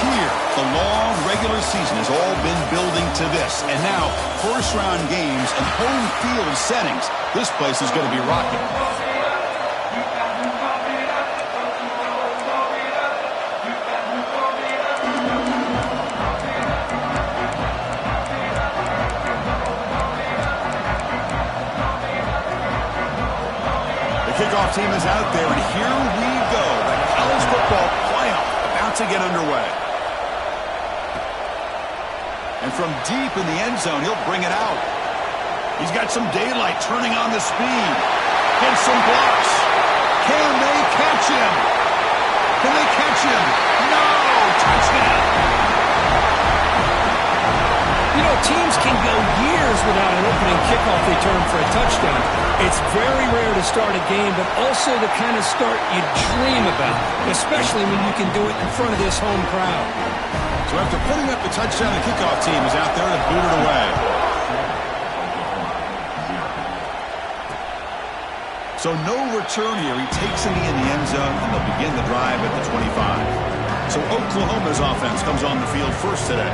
here. The long regular season has all been building to this. And now, first-round games and home field settings. This place is going to be rocking. The kickoff team is out there, and here we go. The college football playoff about to get underway. And from deep in the end zone, he'll bring it out. He's got some daylight turning on the speed. And some blocks. Can they catch him? Can they catch him? No! Touchdown! You know, teams can go years without an opening kickoff return for a touchdown. It's very rare to start a game, but also the kind of start you dream about, especially when you can do it in front of this home crowd. So after putting up the touchdown, the kickoff team is out there to boot it away. So no return here. He takes it in the end zone, and they'll begin the drive at the 25. So Oklahoma's offense comes on the field first today.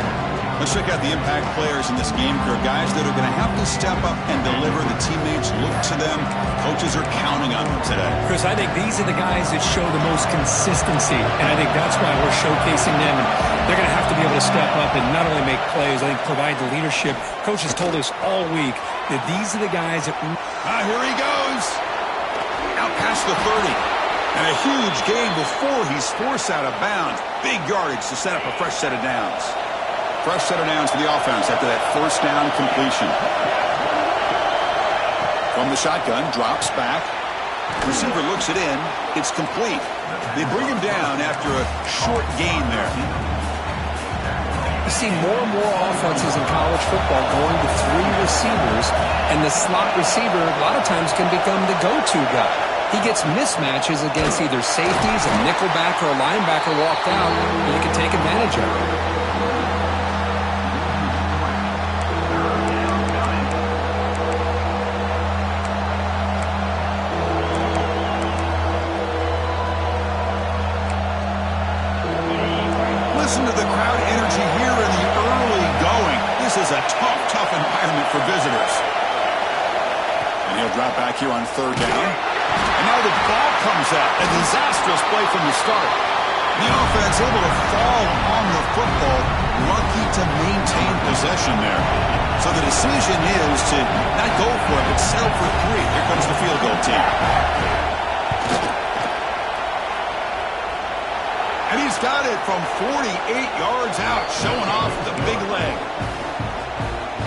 Let's check out the impact players in this game crew. Guys that are going to have to step up and deliver. The teammates look to them. Coaches are counting on them today. Chris, I think these are the guys that show the most consistency, and I think that's why we're showcasing them. And they're going to have to be able to step up and not only make plays, I think provide the leadership. Coaches told us all week that these are the guys that... Here he goes. Out past the 30. And a huge gain before he's forced out of bounds. Big yardage to set up a fresh set of downs. Fresh set of downs for the offense after that first down completion. From the shotgun, drops back. Receiver looks it in. It's complete. They bring him down after a short gain there. You see more and more offenses in college football going to 3 receivers, and the slot receiver a lot of times can become the go-to guy. He gets mismatches against either safeties, a nickelback, or a linebacker walked out, and he can take advantage of it. Listen to the crowd energy here in the early going. This is a tough environment for visitors. And he'll drop back here on third down. And now the ball comes out. A disastrous play from the start. The offense able to fall on the football. Lucky to maintain possession there. So the decision is to not go for it, but settle for 3. Here comes the field goal team. And he's got it from 48 yards out, showing off the big leg.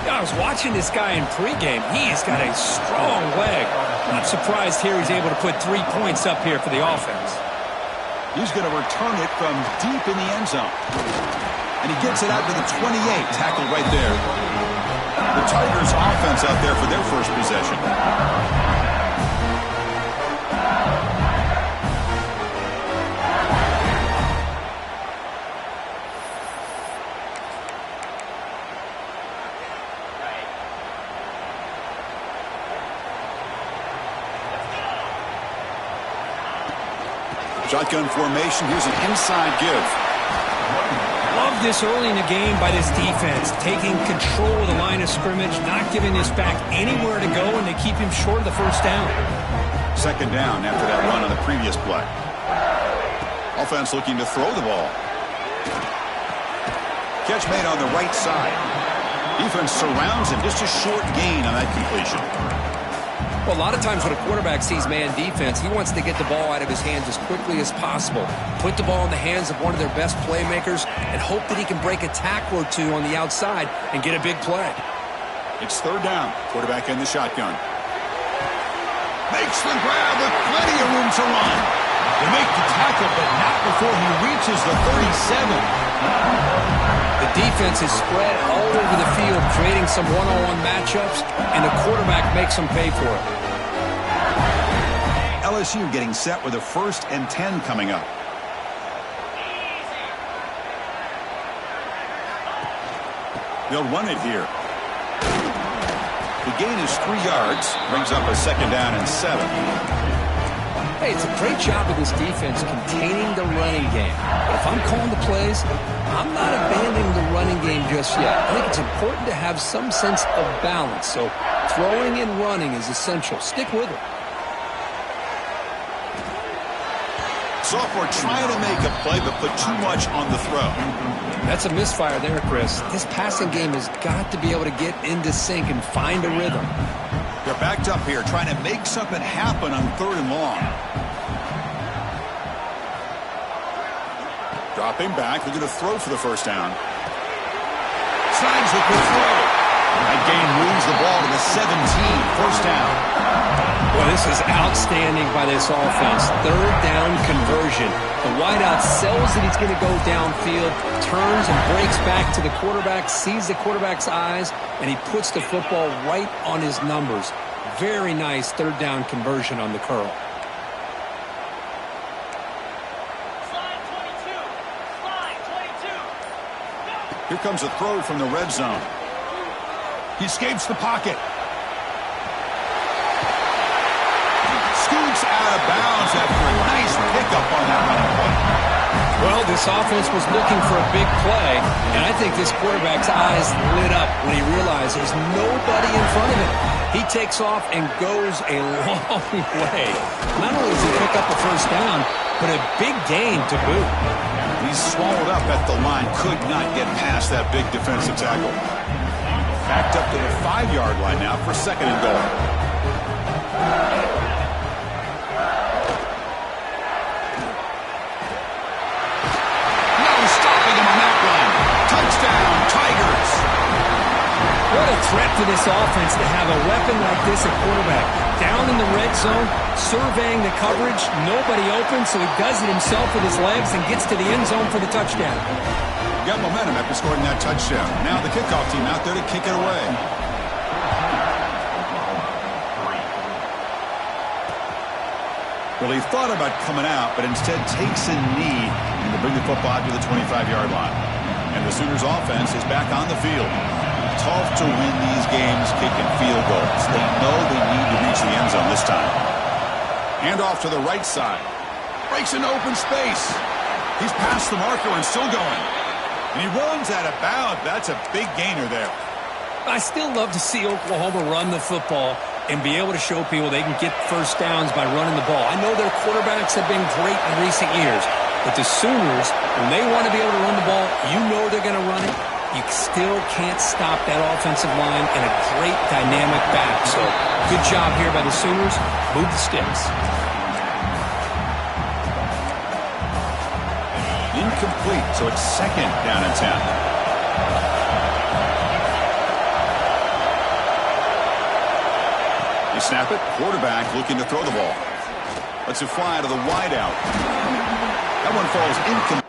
I was watching this guy in pregame. He's got a strong leg. Not surprised here he's able to put 3 points up here for the offense. He's going to return it from deep in the end zone. And he gets it out to the 28, tackled right there. The Tigers offense out there for their first possession. Shotgun formation. Here's an inside give. Love this early in the game by this defense. Taking control of the line of scrimmage, not giving this back anywhere to go, and they keep him short of the first down. Second down after that run on the previous play. Offense looking to throw the ball. Catch made on the right side. Defense surrounds him. Just a short gain on that completion. Well, a lot of times when a quarterback sees man defense, he wants to get the ball out of his hands as quickly as possible. Put the ball in the hands of one of their best playmakers and hope that he can break a tackle or 2 on the outside and get a big play. It's third down. Quarterback in the shotgun. Makes the grab with plenty of room to run. They make the tackle, but not before he reaches the 37. The defense is spread all over the field, creating some one-on-one matchups, and the quarterback makes them pay for it. LSU getting set with a 1st and 10 coming up. They'll run it here. The gain is 3 yards, brings up a 2nd down and 7. Hey, it's a great job of this defense containing the running game. But if I'm calling the plays, I'm not abandoning the running game just yet. I think it's important to have some sense of balance. So throwing and running is essential. Stick with it. Sophomore trying to make a play, but put too much on the throw. That's a misfire there, Chris. This passing game has got to be able to get into sync and find a rhythm. They're backed up here, trying to make something happen on 3rd and long. Dropping back, they're going to throw for the first down. Signs the quick throw. That gain moves the ball to the 17, first down. Well, this is outstanding by this offense. 3rd down conversion. The wideout sells that he's going to go downfield, turns and breaks back to the quarterback, sees the quarterback's eyes, and he puts the football right on his numbers. Very nice 3rd down conversion on the curl. Here comes a throw from the red zone. He escapes the pocket. Scoots out of bounds after a nice pickup on that running play. Well, this offense was looking for a big play, and I think this quarterback's eyes lit up when he realized there's nobody in front of him. He takes off and goes a long way. Not only does he pick up a first down, but a big gain to boot. He's swallowed up at the line, could not get past that big defensive tackle. Backed up to the 5-yard line now for 2nd and goal. No stopping him on that run. Touchdown, Tigers. What a threat to this offense to have a weapon like this at quarterback. Down in the red zone, surveying the coverage, nobody open, so he does it himself with his legs and gets to the end zone for the touchdown. Got momentum after scoring that touchdown. Now the kickoff team out there to kick it away. Well, he thought about coming out, but instead takes a knee to bring the football to the 25-yard line. And the Sooners offense is back on the field. Tough to win these games kicking field goals. They know they need to reach the end zone this time. Hand off to the right side. Breaks into open space. He's past the marker and still going. And he runs out of bounds. That's a big gainer there. I still love to see Oklahoma run the football and be able to show people they can get first downs by running the ball. I know their quarterbacks have been great in recent years, but the Sooners, when they want to be able to run the ball, you know they're going to run it. You still can't stop that offensive line and a great dynamic back. So good job here by the Sooners. Move the sticks. Incomplete, so it's 2nd down and 10. They snap it. Quarterback looking to throw the ball. Lets it fly to the wideout. That one falls incomplete.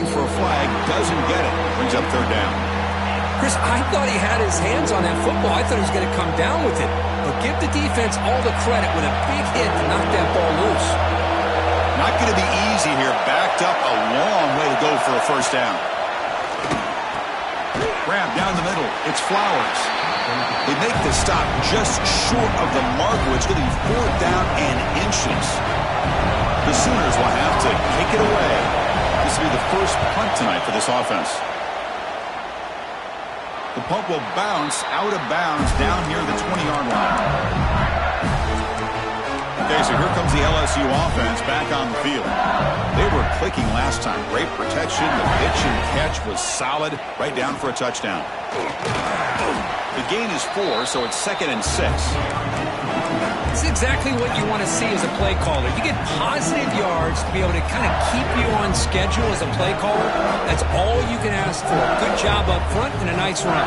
For a flag, doesn't get it. Brings up 3rd down. Chris, I thought he had his hands on that football. I thought he was going to come down with it. But give the defense all the credit with a big hit to knock that ball loose. Not going to be easy here. Backed up a long way to go for a first down. Grab down the middle. It's Flowers. They make the stop just short of the marker. It's going to be 4th down and inches. The Sooners will have to kick it away. This will be the first punt tonight for this offense. The punt will bounce out of bounds down near the 20-yard line. Okay, so here comes the LSU offense back on the field. They were clicking last time. Great protection. The pitch and catch was solid. Right down for a touchdown. The gain is 4, so it's 2nd and 6. It's exactly what you want to see as a play caller. You get positive yards to be able to kind of keep you on schedule as a play caller. That's all you can ask for. Good job up front and a nice run.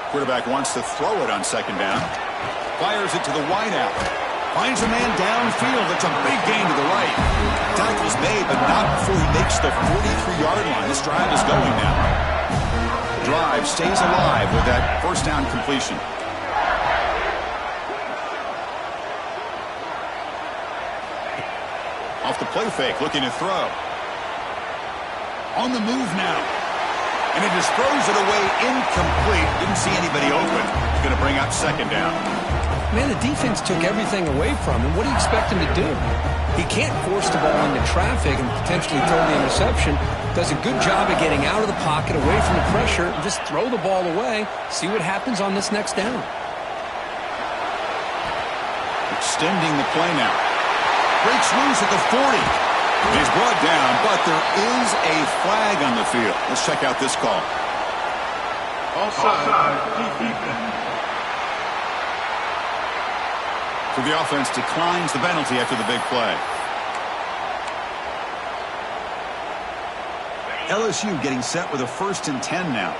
Quarterback wants to throw it on 2nd down. Fires it to the wideout. Finds a man downfield. That's a big gain to the right. Tackle's made, but not before he makes the 43-yard line. This drive is going now. The drive stays alive with that first down completion. Off the play fake, looking to throw. On the move now. And he just throws it away incomplete. Didn't see anybody open. He's going to bring up second down. Man, the defense took everything away from him. What do you expect him to do? He can't force the ball into traffic and potentially throw the interception. Does a good job of getting out of the pocket, away from the pressure, and just throw the ball away. See what happens on this next down. Extending the play now. Breaks loose at the 40. He's brought down, but there is a flag on the field. Let's check out this call. Offside. Defense. So the offense declines the penalty after the big play. LSU getting set with a 1st and 10 now.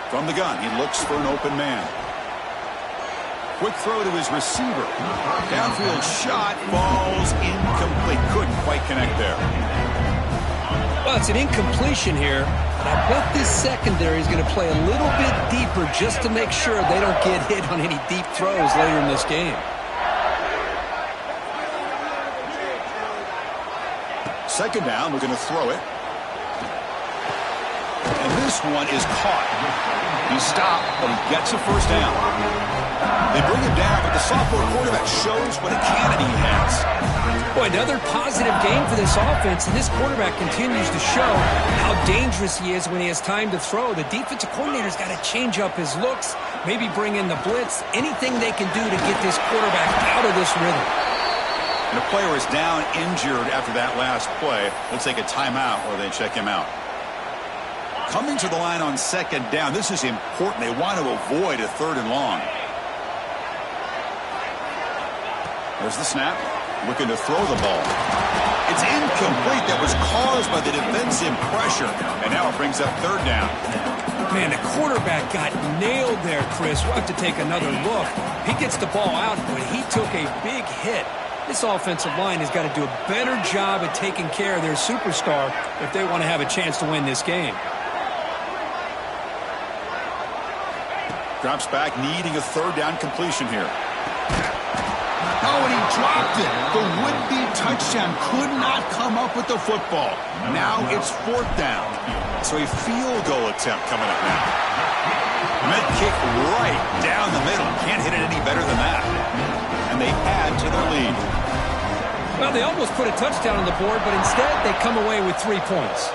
From the gun, he looks for an open man. Quick throw to his receiver. Downfield shot, falls incomplete. Couldn't quite connect there. Well, it's an incompletion here. But I bet this secondary is going to play a little bit deeper just to make sure they don't get hit on any deep throws later in this game. Second down, we're going to throw it. And this one is caught. He stopped, but he gets a first down. They bring him down, but the sophomore quarterback shows what a cannon he has. Boy, another positive game for this offense, and this quarterback continues to show how dangerous he is when he has time to throw. The defensive coordinator's got to change up his looks, maybe bring in the blitz, anything they can do to get this quarterback out of this rhythm. And the player is down injured after that last play. We'll take a timeout or they check him out. Coming to the line on second down, this is important. They want to avoid a 3rd and long. There's the snap. Looking to throw the ball. It's incomplete. That was caused by the defensive pressure. And now it brings up 3rd down. Man, the quarterback got nailed there, Chris. We'll have to take another look. He gets the ball out, but he took a big hit. This offensive line has got to do a better job at taking care of their superstar if they want to have a chance to win this game. Drops back, needing a 3rd down completion here. Oh, and he dropped it. The would-be touchdown could not come up with the football. Now it's 4th down. So a field goal attempt coming up now. Med kick right down the middle. Can't hit it any better than that. And they add to their lead. Well, they almost put a touchdown on the board, but instead they come away with 3 points.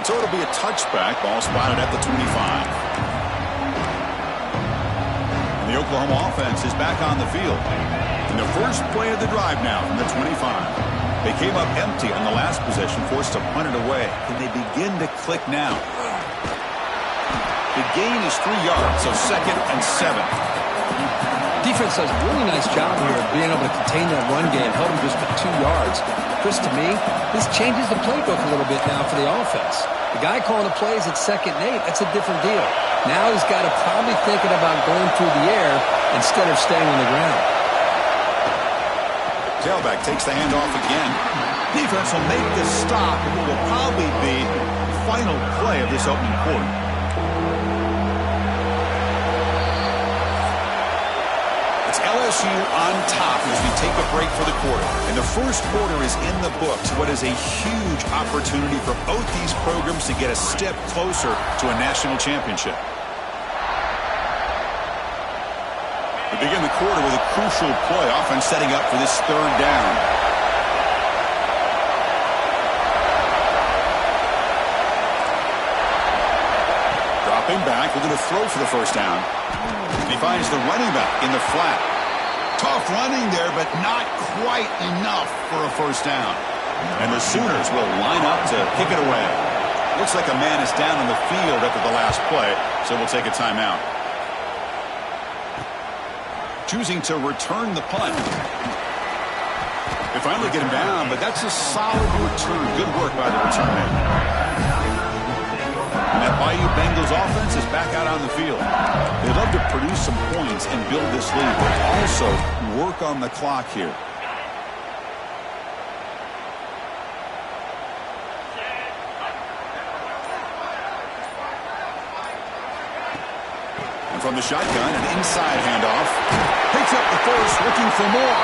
So it'll be a touchback. Ball spotted at the 25. And the Oklahoma offense is back on the field. In the first play of the drive now from the 25. They came up empty on the last possession, forced to punt it away. Can they begin to click now? The gain is 3 yards, so 2nd and 7. Defense does a really nice job here of being able to contain that run game, held them just for 2 yards. Chris, to me, this changes the playbook a little bit now for the offense. The guy calling the plays at 2nd and 8, that's a different deal. Now he's got to probably thinking about going through the air instead of staying on the ground. Tailback takes the handoff again. Defense will make the stop in what will probably be the final play of this opening quarter. It's LSU on top as we take a break for the quarter. And the first quarter is in the books. What is a huge opportunity for both these programs to get a step closer to a national championship. We begin the quarter with a crucial play, offense setting up for this 3rd down. Dropping back, looking to throw for the first down. He finds the running back in the flat. Tough running there, but not quite enough for a first down. And the Sooners will line up to kick it away. Looks like a man is down on the field after the last play, so we'll take a timeout. Choosing to return the punt. They finally get him down, but that's a solid return. Good work by the return man. And that Bayou Bengals offense is back out on the field. They'd love to produce some points and build this lead, but also work on the clock here. from the shotgun, an inside handoff. Picks up the first, looking for more.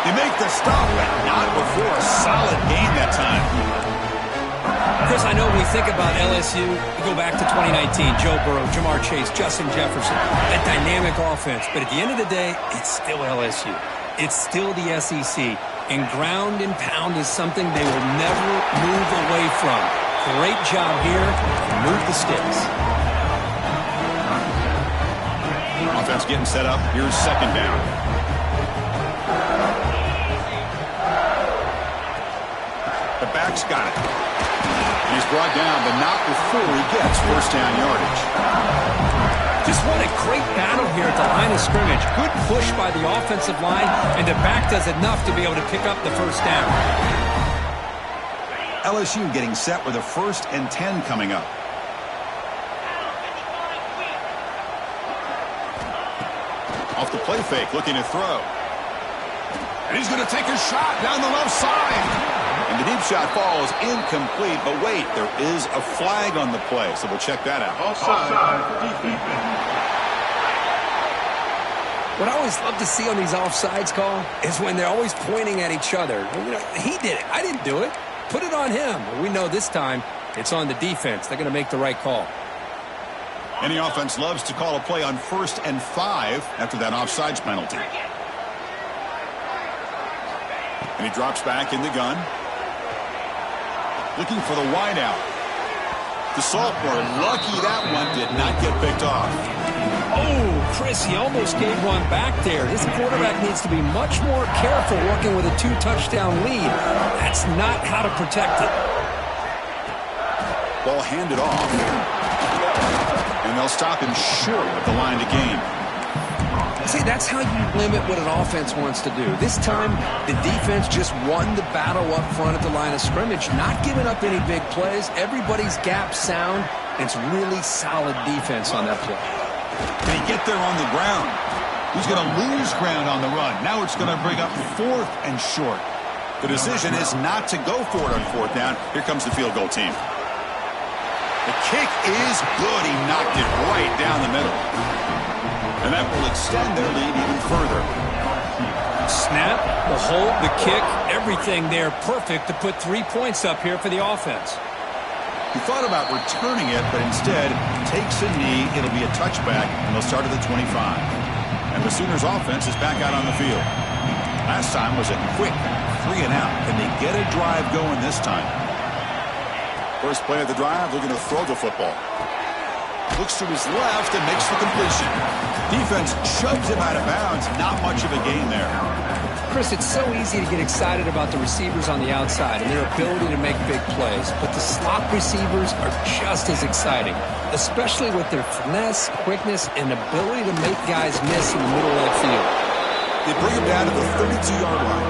They make the stop, but not before a solid gain that time. Chris, I know when we think about LSU, we go back to 2019, Joe Burrow, Jamar Chase, Justin Jefferson, that dynamic offense. But at the end of the day, it's still LSU. It's still the SEC. And ground and pound is something they will never move away from. Great job here. Move the sticks. Offense getting set up. Here's second down. The back's got it. And he's brought down, but not before he gets first down yardage. Just what a great battle here at the line of scrimmage. Good push by the offensive line, and the back does enough to be able to pick up the first down. LSU getting set with a 1st and 10 coming up. Off the play fake, looking to throw. And he's going to take a shot down the left side. And the deep shot falls incomplete, but wait, there is a flag on the play, so we'll check that out. What I always love to see on these offsides call is when they're always pointing at each other. You know, he did it. I didn't do it. Put it on him. We know this time it's on the defense. They're going to make the right call. Any offense loves to call a play on 1st and 5 after that offsides penalty. And he drops back in the gun. Looking for the wideout. The sophomore, lucky that one did not get picked off. Oh, Chris, he almost gave one back there. This quarterback needs to be much more careful working with a 2-touchdown lead. That's not how to protect it. Ball handed off. And they'll stop him short of the line to gain. See, that's how you limit what an offense wants to do. This time, the defense just won the battle up front at the line of scrimmage, not giving up any big plays. Everybody's gap sound, and it's really solid defense on that play. Can he get there on the ground? He's going to lose ground on the run. Now it's going to bring up 4th and short. The decision is not to go for it on 4th down. Here comes the field goal team. The kick is good. He knocked it right down the middle. And that will extend their lead even further. Snap, the hold, the kick, everything there perfect to put 3 points up here for the offense. He thought about returning it, but instead takes a knee. It'll be a touchback, and they'll start at the 25. And the Sooners offense is back out on the field. Last time was a quick 3 and out. Can they get a drive going this time? First play of the drive, looking to throw the football. Looks to his left and makes the completion. Defense shoves him out of bounds. Not much of a gain there. Chris, it's so easy to get excited about the receivers on the outside and their ability to make big plays, but the slot receivers are just as exciting, especially with their finesse, quickness, and ability to make guys miss in the middle of the field. They bring him down to the 32-yard line.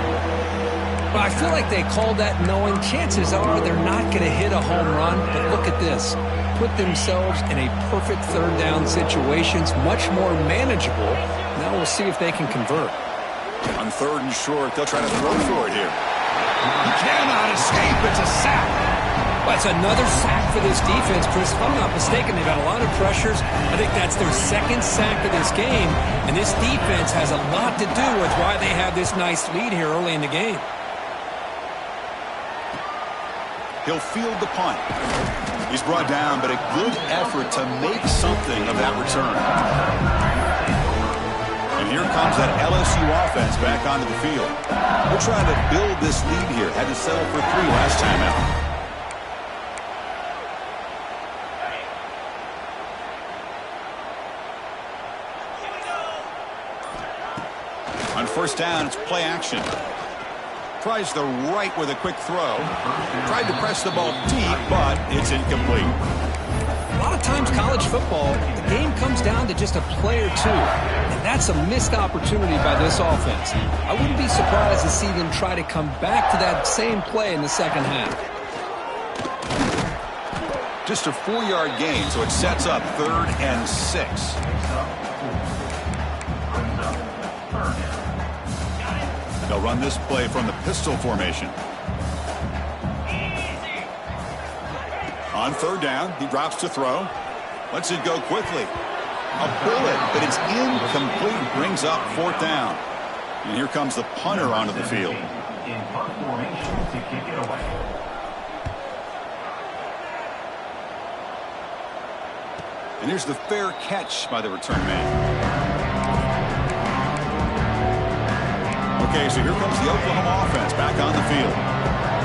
But I feel like they called that knowing chances are they're not going to hit a home run, but look at this. Put themselves in a perfect 3rd down situations, much more manageable. Now we'll see if they can convert. On 3rd and short, they'll try to throw for it here. He cannot escape. It's a sack. Well, it's another sack for this defense, Chris. If I'm not mistaken, they've got a lot of pressures. I think that's their 2nd sack of this game, and this defense has a lot to do with why they have this nice lead here early in the game. He'll field the punt. He's brought down, but a good effort to make something of that return. And here comes that LSU offense back onto the field. We're trying to build this lead here. Had to settle for 3 last time out. On 1st down, it's play action. Tries the right with a quick throw. Tried to press the ball deep, but it's incomplete. A lot of times college football, the game comes down to just a play or two. And that's a missed opportunity by this offense. I wouldn't be surprised to see them try to come back to that same play in the 2nd half. Just a 4-yard gain, so it sets up 3rd and 6. They'll run this play from the pistol formation. On 3rd down, he drops to throw. Lets it go quickly. A bullet, but it's incomplete. Brings up 4th down. And here comes the punter onto the field. In punt formation to kick it away. And here's the fair catch by the return man. Okay, so here comes the Oklahoma offense back on the field.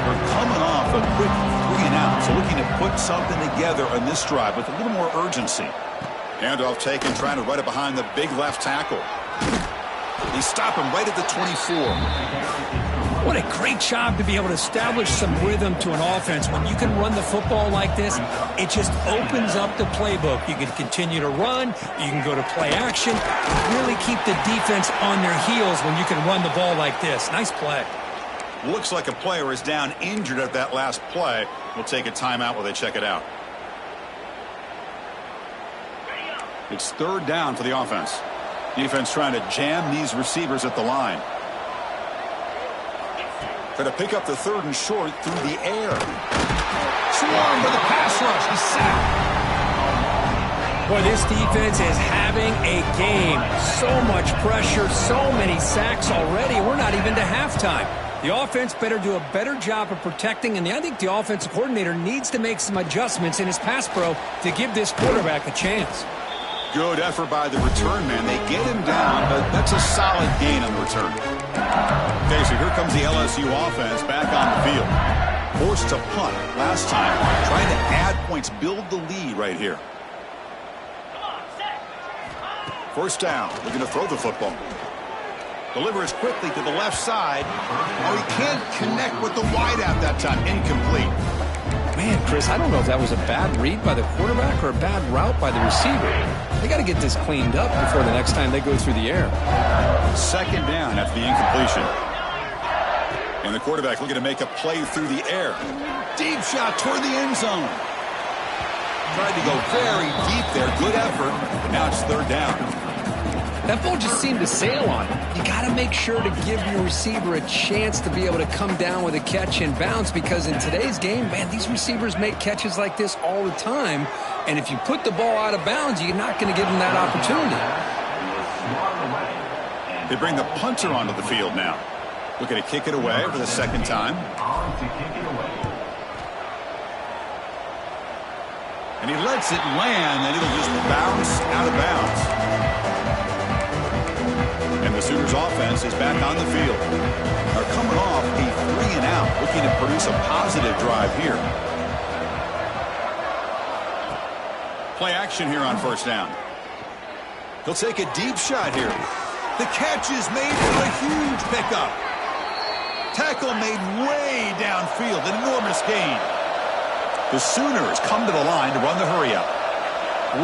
They're coming off a quick 3-and-out, so looking to put something together on this drive with a little more urgency. Handoff taken, trying to run it behind the big left tackle. They stop him right at the 24. What a great job to be able to establish some rhythm to an offense. When you can run the football like this, it just opens up the playbook. You can continue to run. You can go to play action. Really keep the defense on their heels when you can run the ball like this. Nice play. Looks like a player is down injured at that last play. We'll take a timeout while they check it out. It's 3rd down for the offense. Defense trying to jam these receivers at the line. Trying to pick up the 3rd and short through the air. Swarm with a pass rush. He's sacked. Boy, this defense is having a game. So much pressure, so many sacks already. We're not even to halftime. The offense better do a better job of protecting, and I think the offensive coordinator needs to make some adjustments in his pass pro to give this quarterback a chance. Good effort by the return man. They get him down, but that's a solid gain on the return. Okay, so here comes the LSU offense back on the field. Forced to punt last time. Trying to add points, build the lead right here. 1st down. They're going to throw the football. Delivers quickly to the left side. Oh, he can't connect with the wideout that time. Incomplete. Man, Chris, I don't know if that was a bad read by the quarterback or a bad route by the receiver. They got to get this cleaned up before the next time they go through the air. 2nd down after the incompletion. And the quarterback looking to make a play through the air. Deep shot toward the end zone. Tried to go very deep there. Good effort. But now it's 3rd down. That ball just seemed to sail on him. You got to make sure to give your receiver a chance to be able to come down with a catch and bounce, because in today's game, man, these receivers make catches like this all the time. And if you put the ball out of bounds, you're not going to give them that opportunity. They bring the punter onto the field now. Looking to kick it away for the 2nd time. And he lets it land, and it'll just bounce out of bounds. And the Sooners offense is back on the field. They're coming off a 3-and-out, looking to produce a positive drive here. Play action here on 1st down. He'll take a deep shot here. The catch is made for a huge pickup. Tackle made way downfield. An enormous gain. The Sooners come to the line to run the hurry up.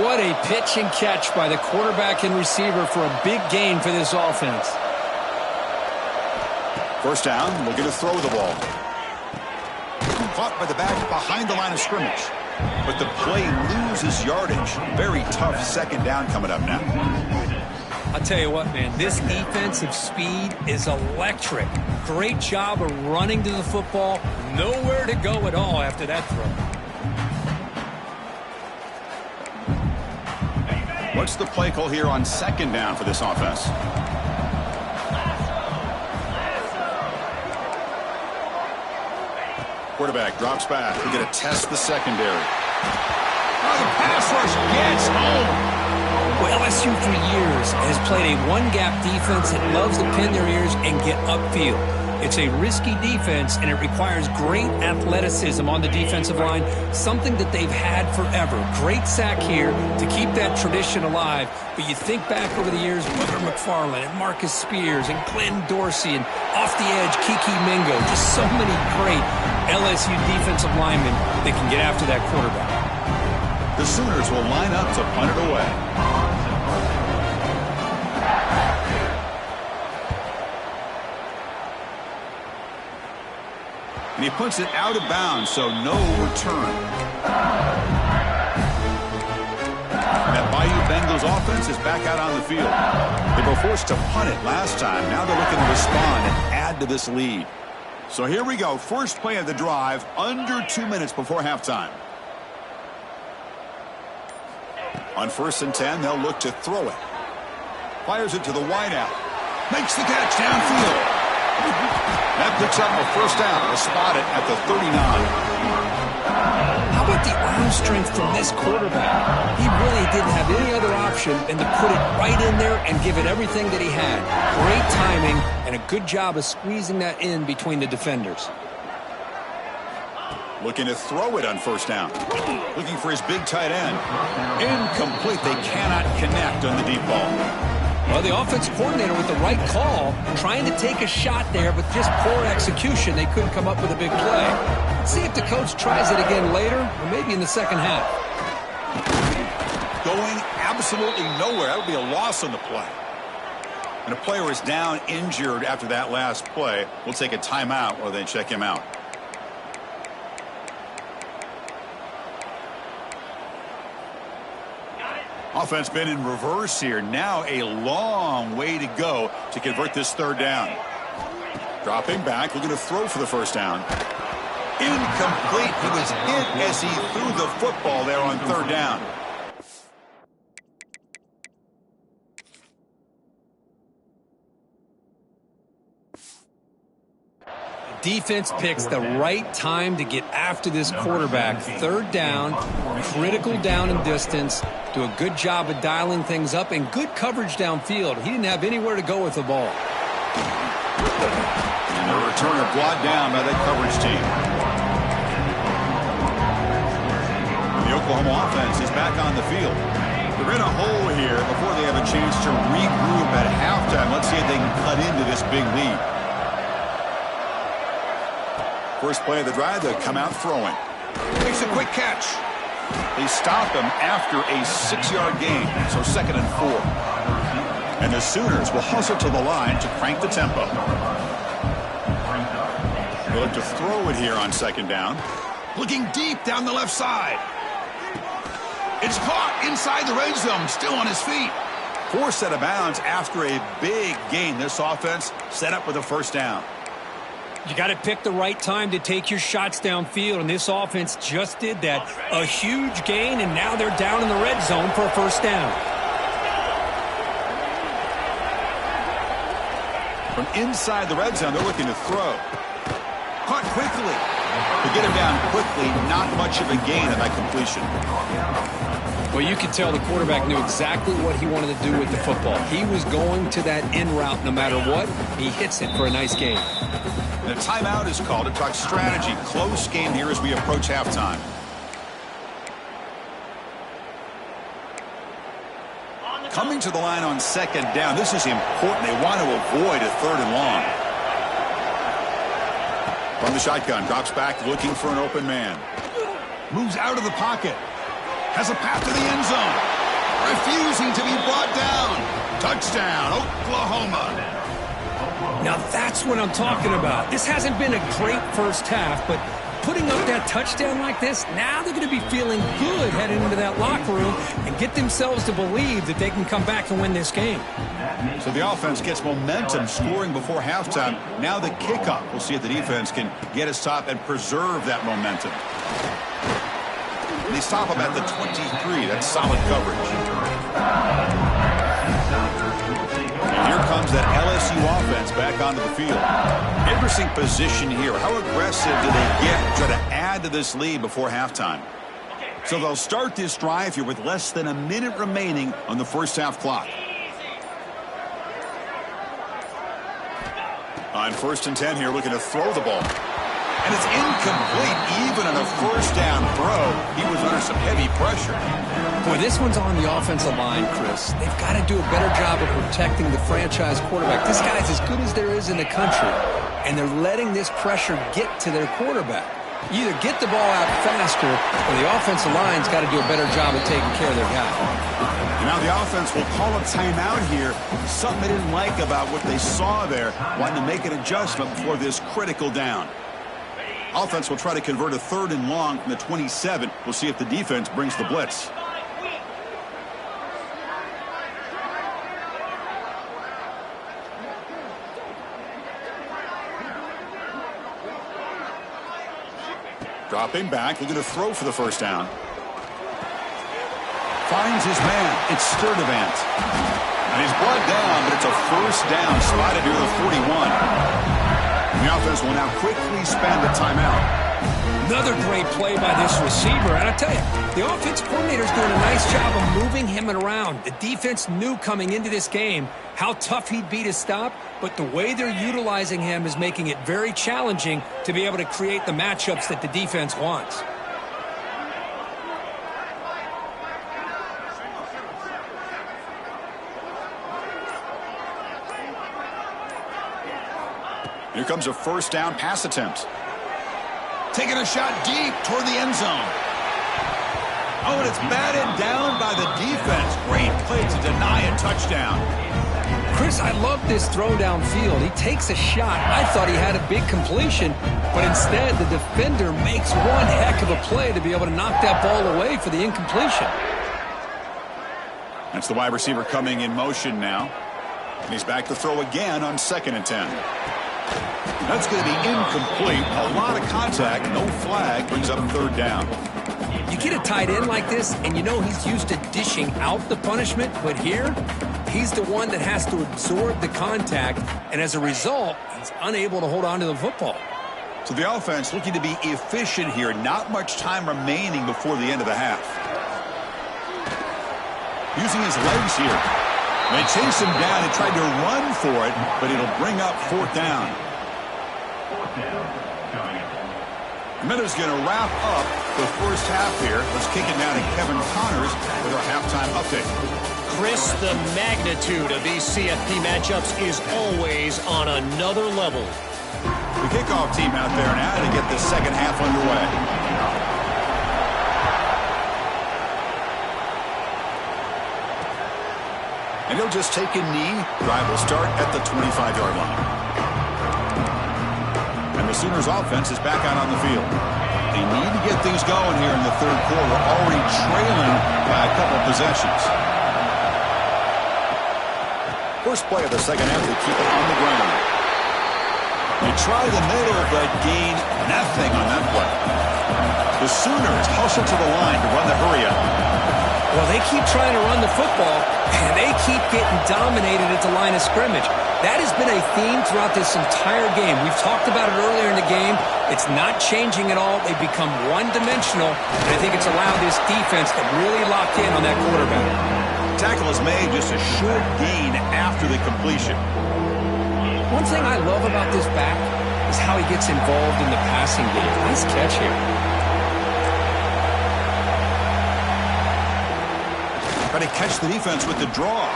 What a pitch and catch by the quarterback and receiver for a big gain for this offense. 1st down, looking to throw the ball. Caught by the back behind the line of scrimmage. But the play loses yardage. Very tough 2nd down coming up now. I'll tell you what, man, this defensive speed is electric. Great job of running to the football. Nowhere to go at all after that throw. What's the play call here on 2nd down for this offense? Quarterback drops back. We're going to test the secondary. Oh, the pass rush gets home. Well, LSU for years has played a one-gap defense that loves to pin their ears and get upfield. It's a risky defense, and it requires great athleticism on the defensive line, something that they've had forever. Great sack here to keep that tradition alive. But you think back over the years, Booger McFarland and Marcus Spears and Glenn Dorsey and off the edge, Kiki Mingo. Just so many great LSU defensive linemen that can get after that quarterback. The Sooners will line up to punt it away. And he puts it out of bounds, so no return. That Bayou Bengals offense is back out on the field. They were forced to punt it last time. Now they're looking to respond and add to this lead. So here we go. First play of the drive, under 2 minutes before halftime. On 1st and 10, they'll look to throw it. Fires it to the wideout. Makes the catch downfield. That picks up a first down. They'll spot it at the 39. How about the arm strength from this quarterback? He really didn't have any other option than to put it right in there and give it everything that he had. Great timing and a good job of squeezing that in between the defenders. Looking to throw it on 1st down. Looking for his big tight end. Incomplete. They cannot connect on the deep ball. Well, the offense coordinator with the right call, trying to take a shot there, but just poor execution. They couldn't come up with a big play. Let's see if the coach tries it again later, or maybe in the second half. Going absolutely nowhere. That would be a loss on the play. And a player is down injured after that last play. We'll take a timeout while they check him out. Offense been in reverse here. Now a long way to go to convert this 3rd down. Dropping back, looking to throw for the 1st down. Incomplete. He was hit as he threw the football there on 3rd down. Defense picks the right time to get after this quarterback. 3rd down, critical down and distance. Do a good job of dialing things up and good coverage downfield. He didn't have anywhere to go with the ball. And the returner brought down by that coverage team. The Oklahoma offense is back on the field. They're in a hole here before they have a chance to regroup at halftime. Let's see if they can cut into this big lead. First play of the drive, they'll come out throwing. Makes a quick catch. They stop him after a 6-yard gain, so 2nd and 4. And the Sooners will hustle to the line to crank the tempo. They'll look to throw it here on 2nd down. Looking deep down the left side. It's caught inside the red zone, still on his feet. Forced out of bounds after a big gain. This offense set up with a 1st down. You got to pick the right time to take your shots downfield, and this offense just did that. A huge gain, and now they're down in the red zone for a 1st down. From inside the red zone, they're looking to throw. Caught quickly. To get him down quickly, not much of a gain on that completion. Well, you could tell the quarterback knew exactly what he wanted to do with the football. He was going to that in route no matter what. He hits it for a nice gain. And a timeout is called to talk strategy. Close game here as we approach halftime. Coming to the line on 2nd down. This is important. They want to avoid a 3rd and long. From the shotgun, drops back looking for an open man. Moves out of the pocket. Has a path to the end zone. Refusing to be brought down. Touchdown, Oklahoma. Now that's what I'm talking about. This hasn't been a great 1st half, but putting up that touchdown like this, now they're going to be feeling good heading into that locker room and get themselves to believe that they can come back and win this game. So the offense gets momentum scoring before halftime. Now the kickoff. We'll see if the defense can get a stop and preserve that momentum. They stop him at the 23. That's solid coverage. And here comes that LSU offense back onto the field. Interesting position here. How aggressive do they get to try to add to this lead before halftime? So they'll start this drive here with less than a minute remaining on the 1st half clock. On 1st and 10 here, looking to throw the ball. And it's incomplete. Even on a 1st down throw, he was under some heavy pressure. Boy, this one's on the offensive line, Chris. They've got to do a better job of protecting the franchise quarterback. This guy's as good as there is in the country, and they're letting this pressure get to their quarterback. You either get the ball out faster, or the offensive line's got to do a better job of taking care of their guy. And now the offense will call a timeout here. Something they didn't like about what they saw there. Wanting to make an adjustment before this critical down. Offense will try to convert a 3rd and long from the 27. We'll see if the defense brings the blitz. Dropping back, looking to throw for the 1st down. Finds his man. It's Sturdivant. And he's brought down, but it's a first down, spotted near the 41. And the offense will now quickly spend a timeout. Another great play by this receiver. And I tell you, the offense coordinator is doing a nice job of moving him around. The defense knew coming into this game how tough he'd be to stop, but the way they're utilizing him is making it very challenging to be able to create the matchups that the defense wants. Here comes a first down pass attempt. Taking a shot deep toward the end zone. Oh, and it's batted down by the defense. Great play to deny a touchdown. Chris, I love this throw downfield. He takes a shot. I thought he had a big completion, but instead the defender makes one heck of a play to be able to knock that ball away for the incompletion. That's the wide receiver coming in motion now. And he's back to throw again on 2nd and 10. That's going to be incomplete. A lot of contact, no flag, brings up 3rd down. You get a tight end like this, and you know he's used to dishing out the punishment, but here, he's the one that has to absorb the contact, and as a result, he's unable to hold on to the football. So the offense looking to be efficient here. Not much time remaining before the end of the half. Using his legs here. They chase him down and tried to run for it, but it'll bring up 4th down. Miller's going to wrap up the first half here. Let's kick it down to Kevin Connors with our halftime update. Chris, the magnitude of these CFP matchups is always on another level. The kickoff team out there now to get the second half underway. And he'll just take a knee. Drive will start at the 25-yard line. And the Sooners offense is back out on the field. They need to get things going here in the 3rd quarter, already trailing by a couple possessions. First play of the second half, they keep it on the ground. They try the middle, but gain nothing on that play. The Sooners hustle to the line to run the hurry-up. Well, they keep trying to run the football, and they keep getting dominated at the line of scrimmage. That has been a theme throughout this entire game. We've talked about it earlier in the game. It's not changing at all. They've become one-dimensional, and I think it's allowed this defense to really lock in on that quarterback. Tackle is made just a short gain after the completion. One thing I love about this back is how he gets involved in the passing game. Nice catch here. Try to catch the defense with the draw.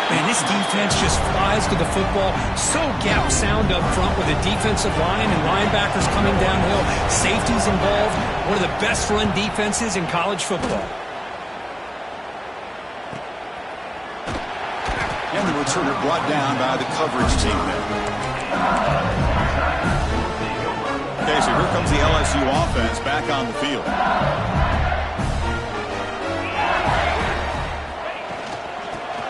Man, this defense just flies to the football. So gap sound up front with a defensive line and linebackers coming downhill. Safeties involved. One of the best run defenses in college football. And the returner brought down by the coverage team there. Okay, so here comes the LSU offense back on the field.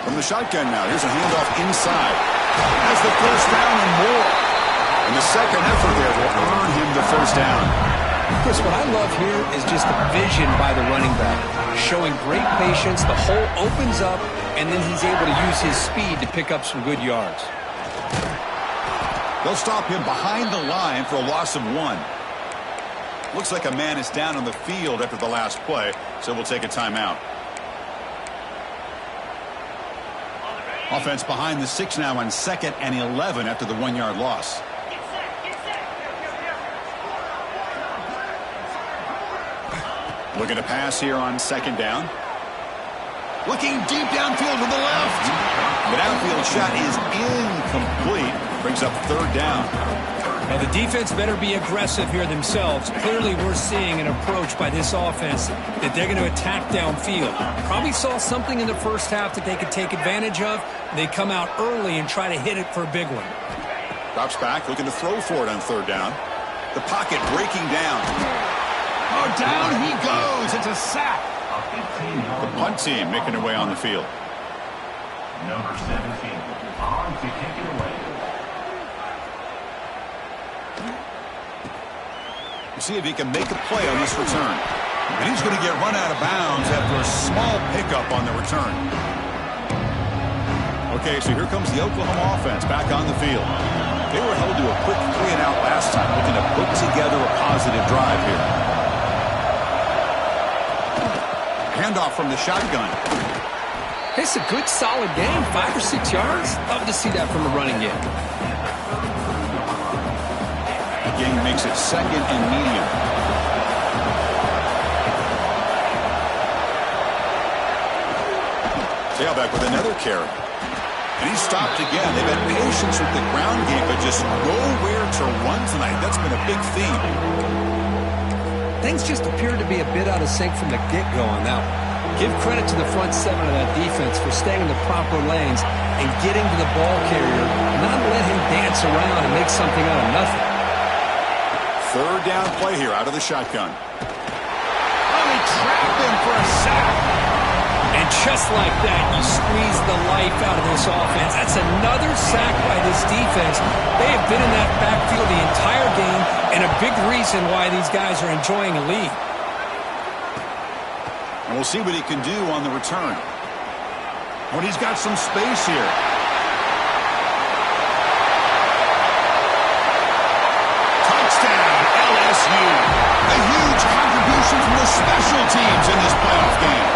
From the shotgun now, here's a handoff inside. Has the first down and more. And the second effort there will earn him the first down. Chris, what I love here is just the vision by the running back. Showing great patience, the hole opens up, and then he's able to use his speed to pick up some good yards. They'll stop him behind the line for a loss of 1. Looks like a man is down on the field after the last play, so we'll take a timeout. Offense behind the 6 now on 2nd and 11 after the 1-yard loss. Looking to pass here on 2nd down. Looking deep downfield to the left. The downfield shot is incomplete. Brings up 3rd down. Now the defense better be aggressive here themselves. Clearly we're seeing an approach by this offense that they're going to attack downfield. Probably saw something in the first half that they could take advantage of. They come out early and try to hit it for a big one. Drops back, looking to throw for it on 3rd down. The pocket breaking down. Oh, down he goes. It's a sack. The punt team making their way on the field. Number 17 on to kick it away. See if he can make a play on this return. And he's going to get run out of bounds after a small pickup on the return. Okay, so here comes the Oklahoma offense back on the field. They were held to a quick 3-and-out last time, looking to put together a positive drive here. Handoff from the shotgun. It's a good, solid game. 5 or 6 yards. Love to see that from the running game. The game makes it 2nd and medium. Tailback with another carry. And he stopped again. They've had patience with the ground game, but just nowhere to run tonight. That's been a big theme. Things just appear to be a bit out of sync from the get-go on that one. Give credit to the front 7 of that defense for staying in the proper lanes and getting to the ball carrier, not let him dance around and make something out of nothing. 3rd down play here out of the shotgun. Oh, he trapped him for a sack. And just like that, you squeeze the life out of this offense. That's another sack by this defense. They have been in that backfield the entire game, and a big reason why these guys are enjoying a lead. And we'll see what he can do on the return. When he's got some space here. Touchdown, LSU. A huge contribution from the special teams in this playoff game.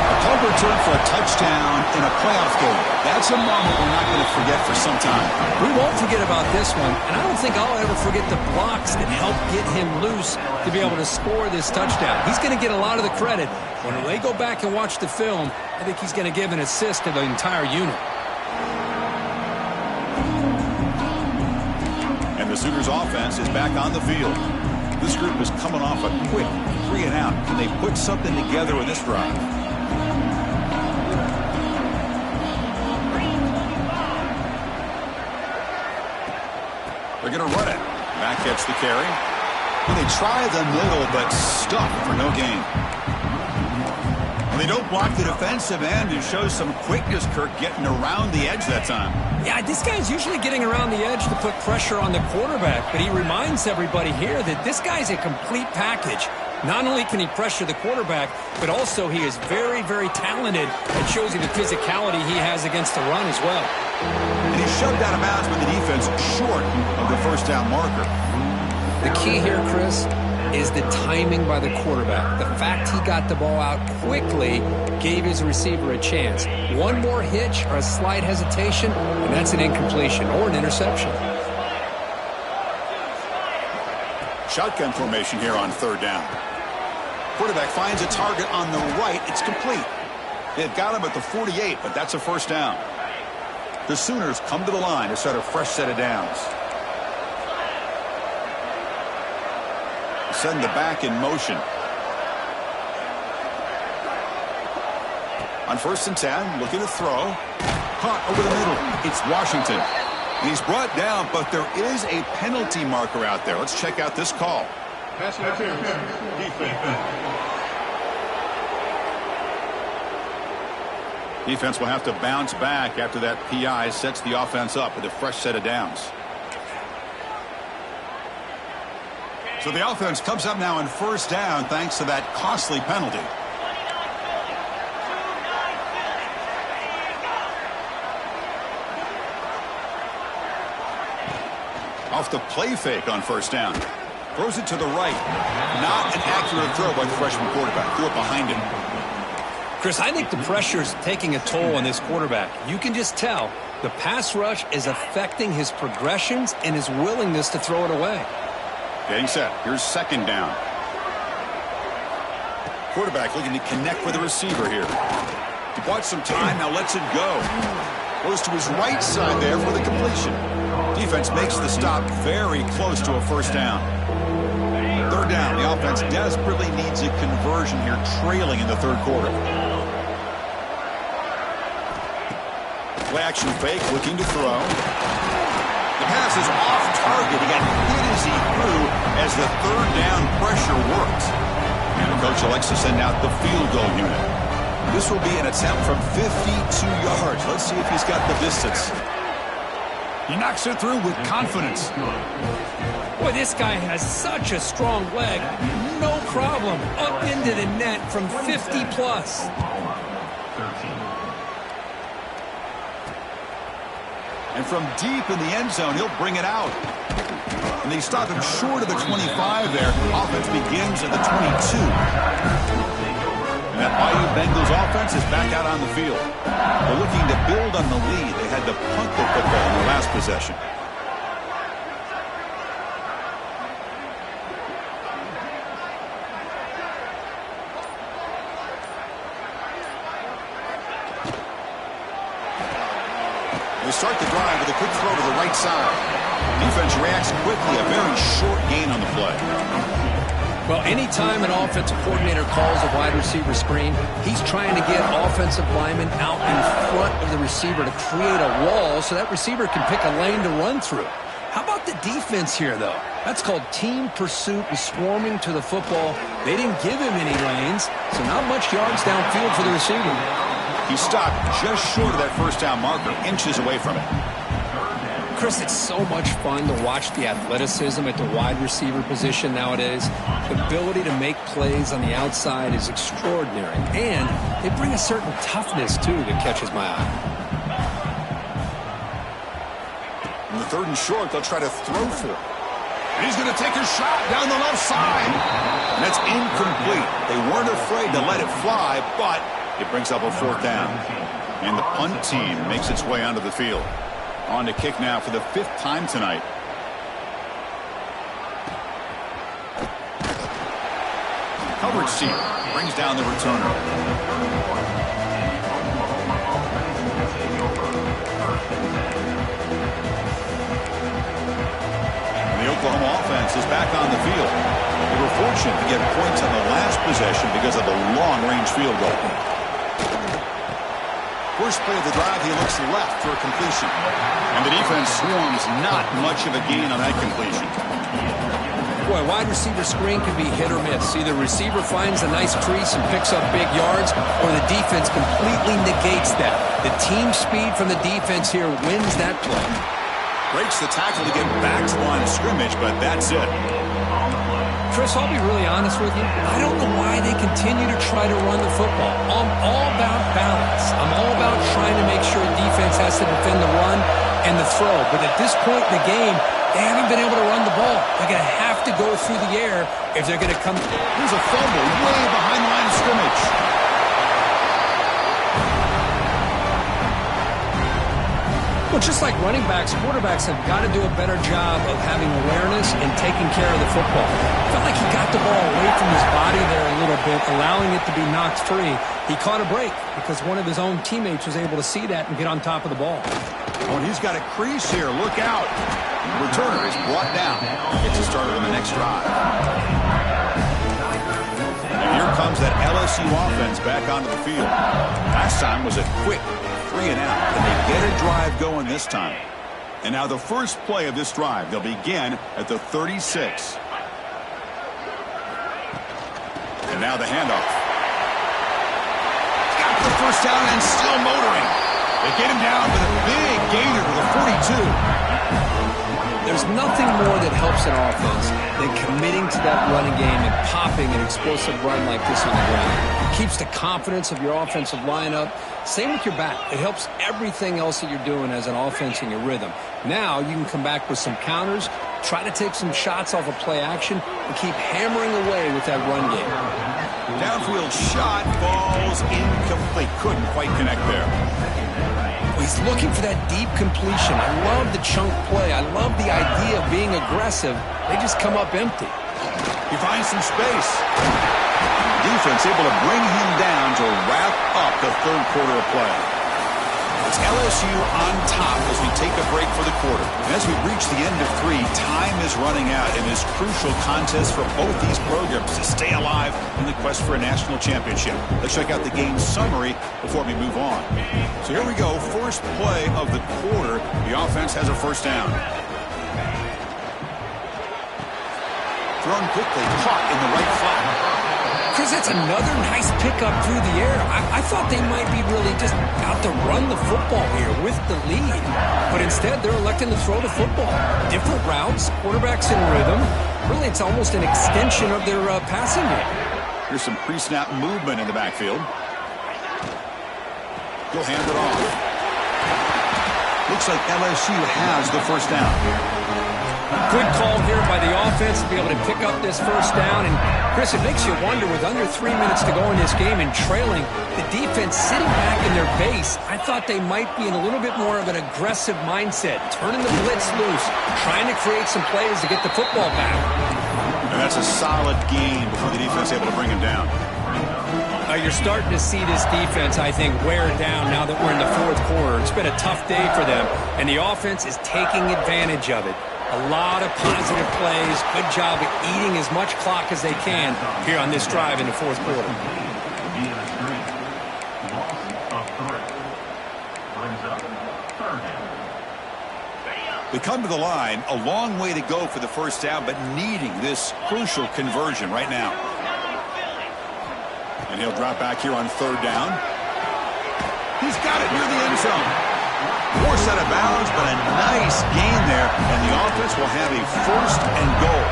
A punt return for a touchdown in a playoff game. That's a moment we're not going to forget for some time. We won't forget about this one, and I don't think I'll ever forget the blocks that helped get him loose to be able to score this touchdown. He's going to get a lot of the credit. When they go back and watch the film, I think he's going to give an assist to the entire unit. And the Sooners offense is back on the field. This group is coming off a quick 3-and-out. Can they put something together with this drive? They're going to run it. Mack gets the carry. And they try the middle, but stuck for no gain. And they don't block the defensive end and show some quickness, Kirk, getting around the edge that time. Yeah, this guy's usually getting around the edge to put pressure on the quarterback, but he reminds everybody here that this guy's a complete package. Not only can he pressure the quarterback, but also he is very, very talented. It shows you the physicality he has against the run as well. And he's shoved out of bounds with the defense short of the 1st down marker. The key here, Chris, is the timing by the quarterback. The fact he got the ball out quickly gave his receiver a chance. One more hitch or a slight hesitation, and that's an incompletion or an interception. Shotgun formation here on 3rd down. Quarterback finds a target on the right. It's complete. They've got him at the 48, but that's a 1st down. The Sooners come to the line to start a fresh set of downs. Send the back in motion. On 1st and 10, looking to throw. Caught over the middle. It's Washington. And he's brought down, but there is a penalty marker out there. Let's check out this call. Pass interference. Defense will have to bounce back after that PI sets the offense up with a fresh set of downs. So the offense comes up now in 1st down thanks to that costly penalty. Off the play fake on 1st down. Throws it to the right. Not an accurate throw by the freshman quarterback. Threw it behind him. Chris, I think the pressure is taking a toll on this quarterback. You can just tell the pass rush is affecting his progressions and his willingness to throw it away. Getting set. Here's 2nd down. Quarterback looking to connect with the receiver here. He bought some time, now lets it go. Goes to his right side there for the completion. Defense makes the stop very close to a 1st down. 3rd down. The offense desperately needs a conversion here, trailing in the 3rd quarter. Play action fake, looking to throw. The pass is off target. He got hit as he threw as the 3rd down pressure worked. And the coach elects to send out the field goal unit. This will be an attempt from 52 yards. Let's see if he's got the distance. He knocks it through with confidence. Boy, this guy has such a strong leg. No problem. Up into the net from 50 plus. And from deep in the end zone, he'll bring it out. And they stop him short of the 25 there. Offense begins at the 22. And that Bayou Bengals offense is back out on the field. They're looking to build on the lead. They had to punt the football in their last possession. They start the drive with a quick throw to the right side. Defense reacts quickly, a very short gain on the play. Well, anytime an offensive coordinator calls a wide receiver screen, he's trying to get offensive linemen out in front of the receiver to create a wall so that receiver can pick a lane to run through. How about the defense here, though? That's called team pursuit and swarming to the football. They didn't give him any lanes, so not much yards downfield for the receiver. He stopped just short of that first down marker, inches away from it. Chris, it's so much fun to watch the athleticism at the wide receiver position nowadays. The ability to make plays on the outside is extraordinary, and they bring a certain toughness, too, that catches my eye. On the 3rd and short, they'll try to throw for it. He's going to take a shot down the left side. And that's incomplete. They weren't afraid to let it fly, but it brings up a 4th down. And the punt team makes its way onto the field. On to kick now for the 5th time tonight. Coverage team brings down the returner. And the Oklahoma offense is back on the field. They were fortunate to get points on the last possession because of the long-range field goal. First play of the drive, he looks left for a completion. And the defense swarms not much of a gain on that completion. Boy, wide receiver screen can be hit or miss. Either receiver finds a nice crease and picks up big yards, or the defense completely negates that. The team speed from the defense here wins that play. Breaks the tackle to get back to the line of scrimmage, but that's it. Chris, I'll be really honest with you. I don't know why they continue to try to run the football. I'm all about balance. I'm all about trying to make sure defense has to defend the run and the throw. But at this point in the game, they haven't been able to run the ball. They're going to have to go through the air if they're going to come. Here's a fumble way behind the line of scrimmage. Well, just like running backs, quarterbacks have got to do a better job of having awareness and taking care of the football. Felt like he got the ball away from his body there a little bit, allowing it to be knocked free. He caught a break because one of his own teammates was able to see that and get on top of the ball. Oh, and he's got a crease here. Look out. The returner is brought down. Gets it started on the next drive. And here comes that LSU offense back onto the field. Last time was a quick 3 and out, and they get a drive going this time. And now the first play of this drive, they'll begin at the 36. And now the handoff. Got the first down and still motoring. They get him down with a big gainer to the 42. There's nothing more that helps an offense than committing to that running game and popping an explosive run like this on the ground. It keeps the confidence of your offensive lineup. Same with your back. It helps everything else that you're doing as an offense in your rhythm. Now you can come back with some counters, try to take some shots off of play action, and keep hammering away with that run game. Downfield shot falls incomplete. Couldn't quite connect there. He's looking for that deep completion. I love the chunk play. I love the idea of being aggressive. They just come up empty. He finds some space. Defense able to bring him down to wrap up the 3rd quarter of play. It's LSU on top as we take a break for the quarter. And as we reach the end of 3, time is running out in this crucial contest for both these programs to stay alive in the quest for a national championship. Let's check out the game summary before we move on. So here we go. First play of the quarter. The offense has a first down. Thrown quickly, caught in the right flat. Chris, that's another nice pickup through the air. I thought they might be really just out to run the football here with the lead. But instead, they're electing to throw the football. Different routes, quarterbacks in rhythm. Really, it's almost an extension of their passing game. Here's some pre-snap movement in the backfield. He'll hand it off. Looks like LSU has the first down. Good call here by the offense to be able to pick up this first down. And, Chris, it makes you wonder, with under 3 minutes to go in this game and trailing, the defense sitting back in their base, I thought they might be in a little bit more of an aggressive mindset, turning the blitz loose, trying to create some plays to get the football back. And that's a solid game before the defense is able to bring him down. You're starting to see this defense, I think, wear down now that we're in the fourth quarter. It's been a tough day for them, and the offense is taking advantage of it. A lot of positive plays. Good job at eating as much clock as they can here on this drive in the fourth quarter. They come to the line, a long way to go for the first down, but needing this crucial conversion right now. And he'll drop back here on third down. He's got it near the end zone. Forced out of bounds, but a nice gain there, and the offense will have a first and goal.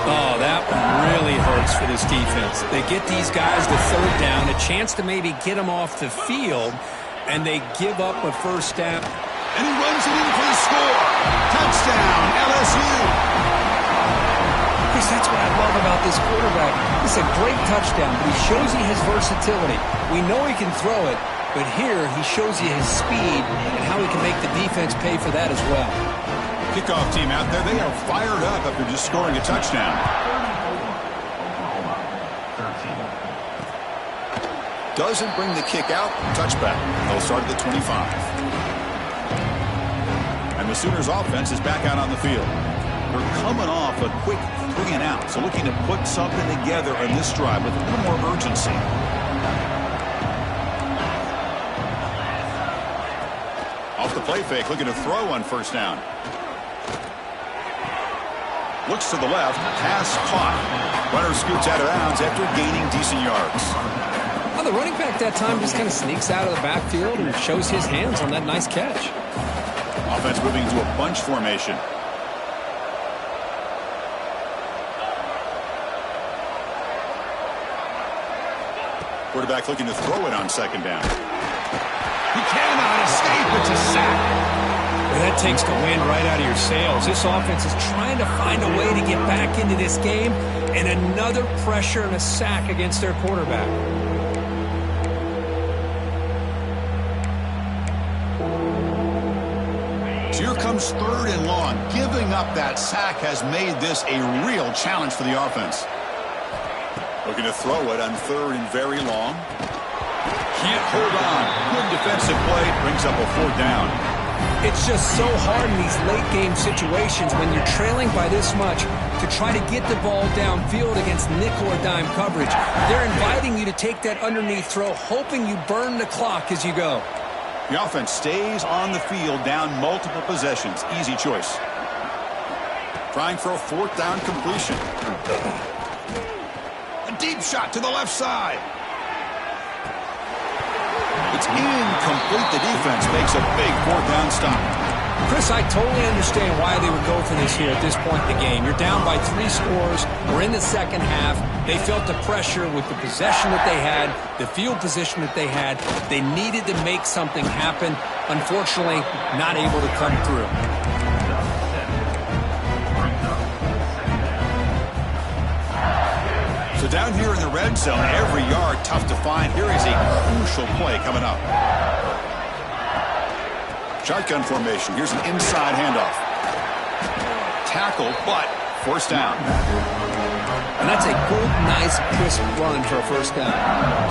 Oh, that one really hurts for this defense. They get these guys to third down, a chance to maybe get them off the field, and they give up a first down. And he runs it in for the score. Touchdown, LSU. Chris, that's what I love about this quarterback. It's a great touchdown, but he shows you his versatility. We know he can throw it, but here he shows you his speed and how he can make the defense pay for that as well. Kickoff team out there, they are fired up after just scoring a touchdown. Doesn't bring the kick out, touchback. They'll start at the 25. And the Sooners offense is back out on the field. They're coming off a quick 3 and out, so looking to put something together on this drive with a little more urgency. Off the play fake, looking to throw on first down. Looks to the left, pass caught. Runner scoots out of bounds after gaining decent yards. Well, the running back that time just kind of sneaks out of the backfield and shows his hands on that nice catch. Offense moving into a bunch formation. Quarterback looking to throw it on second down. He cannot escape. It's a sack. Well, that takes the wind right out of your sails. This offense is trying to find a way to get back into this game, and another pressure and a sack against their quarterback. So here comes third and long. Giving up that sack has made this a real challenge for the offense. Looking to throw it on third and very long. Can't hold on. Good defensive play. Brings up a fourth down. It's just so hard in these late-game situations when you're trailing by this much to try to get the ball downfield against nickel or dime coverage. They're inviting you to take that underneath throw, hoping you burn the clock as you go. The offense stays on the field down multiple possessions. Easy choice. Trying for a fourth down completion. A deep shot to the left side. It's incomplete. The defense makes a big fourth down stop. Chris, I totally understand why they would go for this here at this point in the game. You're down by 3 scores. We're in the second half. They felt the pressure with the possession that they had, the field position that they had. They needed to make something happen. Unfortunately, not able to come through. So down here in the red zone, every yard tough to find. Here is a crucial play coming up. Shotgun formation. Here's an inside handoff. Tackle, but first down. And that's a good, nice, crisp run for a first down.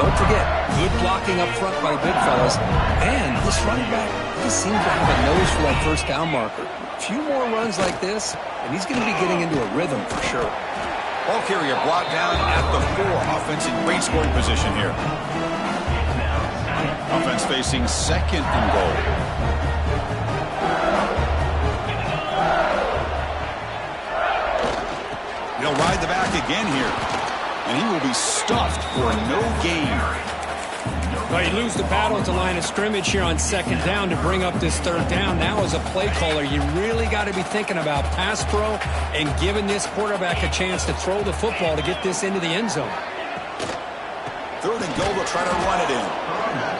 Don't forget, good blocking up front by the big fellas. And this running back just seems to have a nose for that first down marker. A few more runs like this, and he's going to be getting into a rhythm for sure. Ball carrier brought down at the 4. Offense in great scoring position here. Offense facing second and goal. He'll ride the back again here. And he will be stuffed for no gain. Well, you lose the battle at the line of scrimmage here on second down to bring up this third down. Now, as a play caller, you really got to be thinking about pass pro and giving this quarterback a chance to throw the football to get this into the end zone. Third and goal, they'll try to run it in.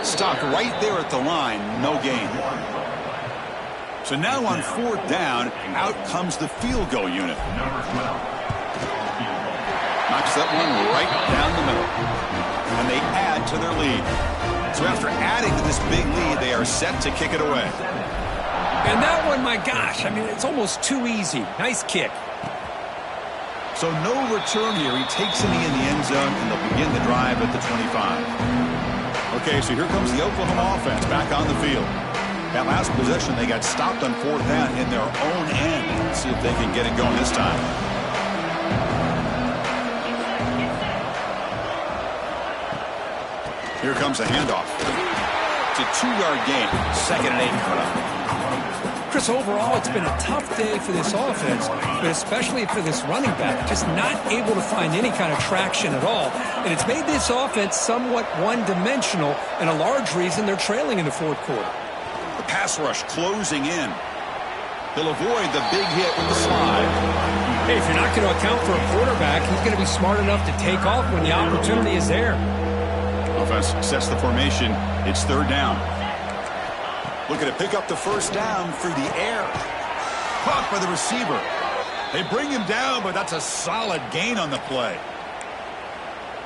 Stopped right there at the line, no gain. So now on fourth down, out comes the field goal unit. Knocks that one right down the middle. And they add to their lead. So after adding to this big lead, they are set to kick it away. And that one, my gosh, I mean, it's almost too easy. Nice kick. So no return here. He takes it in the end zone, and they'll begin the drive at the 25. Okay, so here comes the Oklahoma offense back on the field. That last possession, they got stopped on fourth down in their own end. Let's see if they can get it going this time. Here comes a handoff. It's a 2-yard gain. 2nd and 8 coming up. Chris, overall, it's been a tough day for this offense, but especially for this running back, just not able to find any kind of traction at all. And it's made this offense somewhat one-dimensional, and a large reason they're trailing in the fourth quarter. The pass rush closing in. He'll avoid the big hit with the slide. Hey, if you're not going to account for a quarterback, he's going to be smart enough to take off when the opportunity is there. Offense sets the formation. It's third down. Looking to pick up the first down through the air. Caught by the receiver. They bring him down, but that's a solid gain on the play.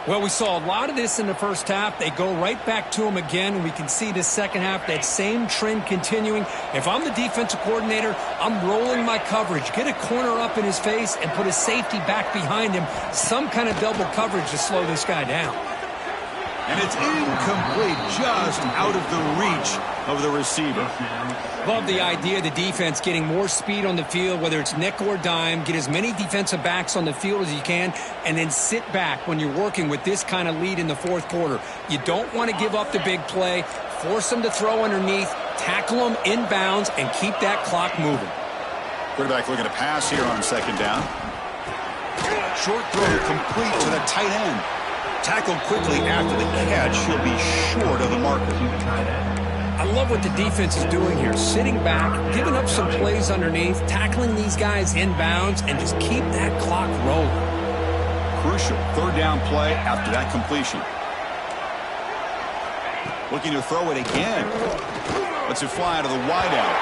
Well, we saw a lot of this in the first half. They go right back to him again, and we can see the second half, that same trend continuing. If I'm the defensive coordinator, I'm rolling my coverage. Get a corner up in his face and put a safety back behind him. Some kind of double coverage to slow this guy down. And it's incomplete, just out of the reach of the receiver. Love the idea of the defense getting more speed on the field, whether it's nickel or dime. Get as many defensive backs on the field as you can, and then sit back when you're working with this kind of lead in the fourth quarter. You don't want to give up the big play. Force them to throw underneath, tackle them inbounds, and keep that clock moving. Quarterback looking to pass here on second down. Short throw complete to the tight end. Tackled quickly after the catch. He'll be short of the marker. I love what the defense is doing here. Sitting back, giving up some plays underneath, tackling these guys inbounds, and just keep that clock rolling. Crucial third down play after that completion. Looking to throw it again. Lets it fly to the wideout.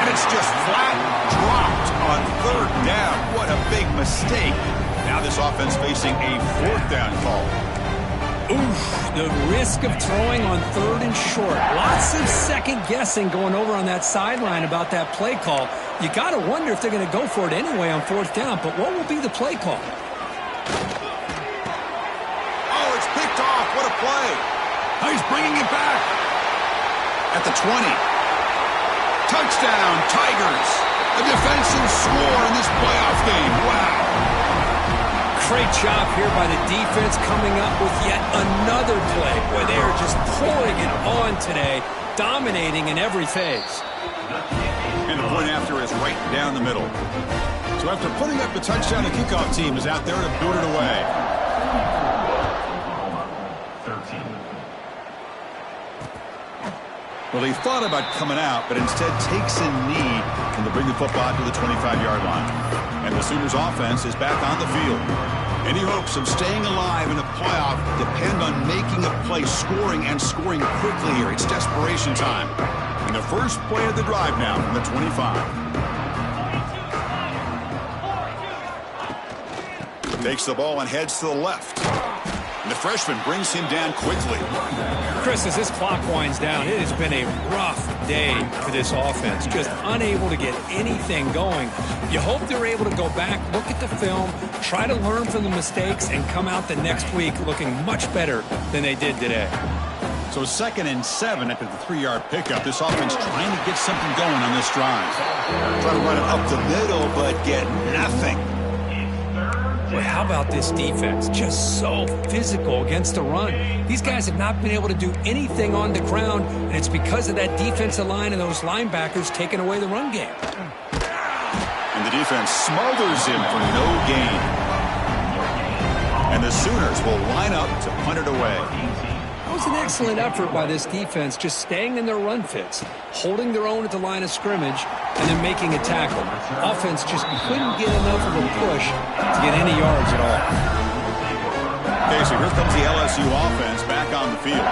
And it's just flat dropped on third down. What a big mistake. Now this offense facing a fourth down call. Oof, the risk of throwing on third and short. Lots of second guessing going over on that sideline about that play call. You got to wonder if they're going to go for it anyway on fourth down, but what will be the play call? Oh, it's picked off. What a play. Oh, he's bringing it back. At the 20. Touchdown, Tigers. A defensive score in this playoff game. Wow. Great job here by the defense coming up with yet another play. Boy, they are just pouring it on today, dominating in every phase. And the point after is right down the middle. So after putting up the touchdown, the kickoff team is out there to boot it away. 13. Well, he thought about coming out, but instead takes a knee and to bring the football to the 25-yard line. And the Sooners offense is back on the field. Any hopes of staying alive in the playoff depend on making a play, scoring, and scoring quickly here. It's desperation time. And the first play of the drive now from the 25. Takes the ball and heads to the left. And the freshman brings him down quickly. Chris, as this clock winds down, it has been a rough day for this offense. Just unable to get anything going. You hope they're able to go back, look at the film, try to learn from the mistakes, and come out the next week looking much better than they did today. So 2nd and 7 after the 3-yard pickup. This offense trying to get something going on this drive. Try to run it up the middle, but get nothing. Boy, how about this defense? Just so physical against the run. These guys have not been able to do anything on the ground, and it's because of that defensive line and those linebackers taking away the run game. And the defense smothers him for no gain. And the Sooners will line up to punt it away. That was an excellent effort by this defense, just staying in their run fits, holding their own at the line of scrimmage, and then making a tackle. Offense just couldn't get enough of a push to get any yards at all. Okay, so here comes the LSU offense back on the field.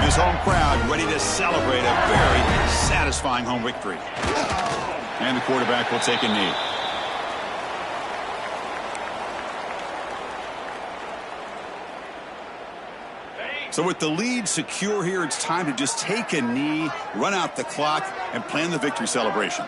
This home crowd ready to celebrate a very satisfying home victory. And the quarterback will take a knee. So with the lead secure here, it's time to just take a knee, run out the clock, and plan the victory celebration.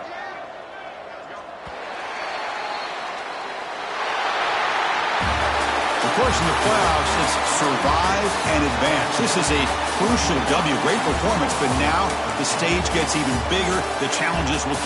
Of course, in the playoffs, it's survive and advance. This is a crucial W. Great performance, but now the stage gets even bigger. The challenges will